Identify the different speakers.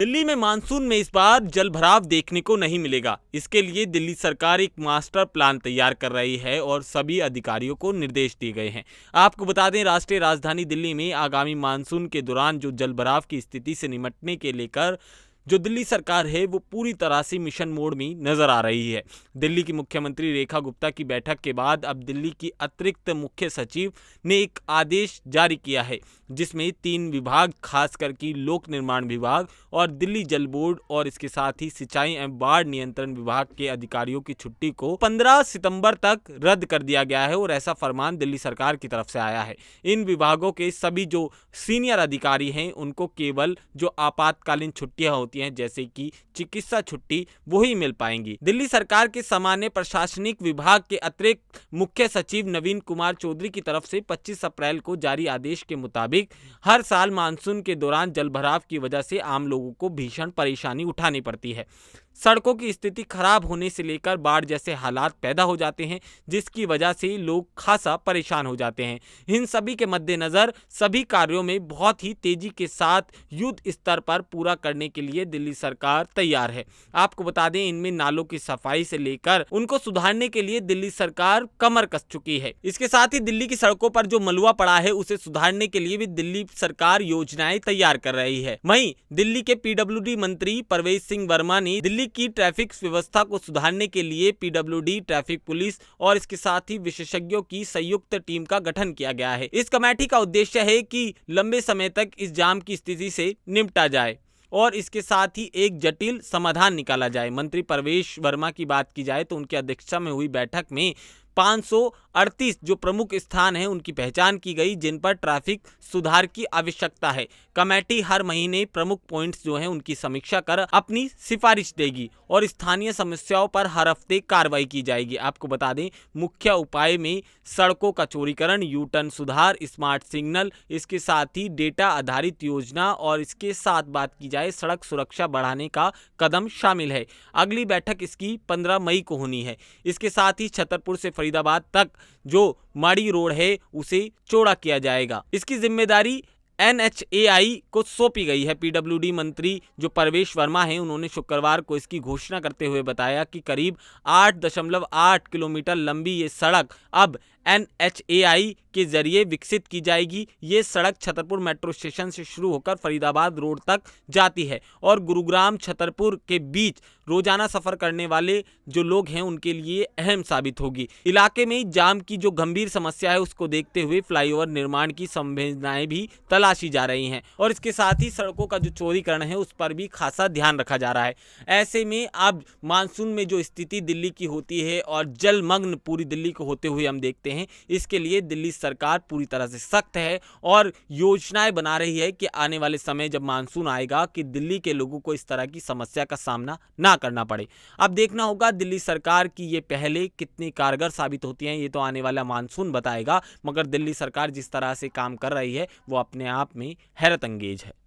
Speaker 1: दिल्ली में मानसून में इस बार जलभराव देखने को नहीं मिलेगा। इसके लिए दिल्ली सरकार एक मास्टर प्लान तैयार कर रही है और सभी अधिकारियों को निर्देश दिए गए हैं। आपको बता दें, राष्ट्रीय राजधानी दिल्ली में आगामी मानसून के दौरान जो जलभराव की स्थिति से निपटने के लेकर जो दिल्ली सरकार है वो पूरी तरह से मिशन मोड में नजर आ रही है। दिल्ली की मुख्यमंत्री रेखा गुप्ता की बैठक के बाद अब दिल्ली की अतिरिक्त मुख्य सचिव ने एक आदेश जारी किया है, जिसमें 3 विभाग खासकर की लोक निर्माण विभाग और दिल्ली जल बोर्ड और इसके साथ ही सिंचाई एवं बाढ़ नियंत्रण विभाग के अधिकारियों की छुट्टी को 15 सितंबर तक रद्द कर दिया गया है और ऐसा फरमान दिल्ली सरकार की तरफ से आया है। इन विभागों के सभी जो सीनियर अधिकारी हैं उनको केवल जो आपातकालीन छुट्टियां होती हैं, जैसे कि चिकित्सा छुट्टी, वही मिल पाएंगी। दिल्ली सरकार के सामान्य प्रशासनिक विभाग के अतिरिक्त मुख्य सचिव नवीन कुमार चौधरी की तरफ से 25 अप्रैल को जारी आदेश के मुताबिक हर साल मानसून के दौरान जलभराव की वजह से आम लोगों को भीषण परेशानी उठानी पड़ती है। सड़कों की स्थिति खराब होने से लेकर बाढ़ जैसे हालात पैदा हो जाते हैं, जिसकी वजह से लोग खासा परेशान हो जाते हैं। इन सभी के मद्देनजर सभी कार्यों में बहुत ही तेजी के साथ युद्ध स्तर पर पूरा करने के लिए दिल्ली सरकार तैयार है। आपको बता दें, इनमें नालों की सफाई से लेकर उनको सुधारने के लिए दिल्ली सरकार कमर कस चुकी है। इसके साथ ही दिल्ली की सड़कों पर जो मलबा पड़ा है उसे सुधारने के लिए भी दिल्ली सरकार योजनाएं तैयार कर रही है। वहीं दिल्ली के पीडब्ल्यूडी मंत्री परवेज सिंह वर्मा ने दिल्ली की ट्रैफिक व्यवस्था को सुधारने के लिए पीडब्ल्यूडी, ट्रैफिक पुलिस और इसके साथ ही विशेषज्ञों की संयुक्त टीम का गठन किया गया है। इस कमेटी का उद्देश्य है कि लंबे समय तक इस जाम की स्थिति से निपटा जाए और इसके साथ ही एक जटिल समाधान निकाला जाए। मंत्री परवेश वर्मा की बात की जाए तो उनकी अध्यक्षता में हुई बैठक में 538 जो प्रमुख स्थान हैं उनकी पहचान की गई, जिन पर ट्रैफिक सुधार की आवश्यकता है। कमेटी हर महीने प्रमुख पॉइंट्स जो हैं उनकी समीक्षा कर अपनी सिफारिश देगी और स्थानीय समस्याओं पर हर हफ्ते कार्रवाई की जाएगी। आपको बता दें, मुख्य उपाय में सड़कों का चौड़ीकरण, यू टर्न सुधार, स्मार्ट सिग्नल, इसके साथ ही डेटा आधारित योजना और इसके साथ बात की जाए सड़क सुरक्षा बढ़ाने का कदम शामिल है। अगली बैठक इसकी 15 मई को होनी है। इसके साथ ही छतरपुर से फरीदाबाद तक जो माड़ी रोड है उसे चौड़ा किया जाएगा। इसकी जिम्मेदारी NHAI को सौंपी गई है। पीडब्ल्यूडी मंत्री जो परवेश वर्मा हैं, उन्होंने शुक्रवार को इसकी घोषणा करते हुए बताया कि करीब 8.8 किलोमीटर लंबी ये सड़क अब NHAI के जरिए विकसित की जाएगी। ये सड़क छतरपुर मेट्रो स्टेशन से शुरू होकर फरीदाबाद रोड तक जाती है और गुरुग्राम छतरपुर के बीच रोजाना सफर करने वाले जो लोग हैं उनके लिए अहम साबित होगी। इलाके में जाम की जो गंभीर समस्या है उसको देखते हुए फ्लाईओवर निर्माण की संभावनाएं भी तलाशी जा रही हैं और इसके साथ ही सड़कों का जो चौड़ीकरण है उस पर भी खासा ध्यान रखा जा रहा है। ऐसे में अब मानसून में जो स्थिति दिल्ली की होती है और जलमग्न पूरी दिल्ली को होते हुए हम देखते हैं, इसके लिए दिल्ली सरकार पूरी तरह से सख्त है और योजनाएं बना रही है कि आने वाले समय जब मानसून आएगा कि दिल्ली के लोगों को इस तरह की समस्या का सामना ना करना पड़े। अब देखना होगा दिल्ली सरकार की ये पहले कितनी कारगर साबित होती हैं, ये तो आने वाला मानसून बताएगा, मगर दिल्ली सरकार जिस तरह से काम कर रही है वो अपने आप में हैरत अंगेज है।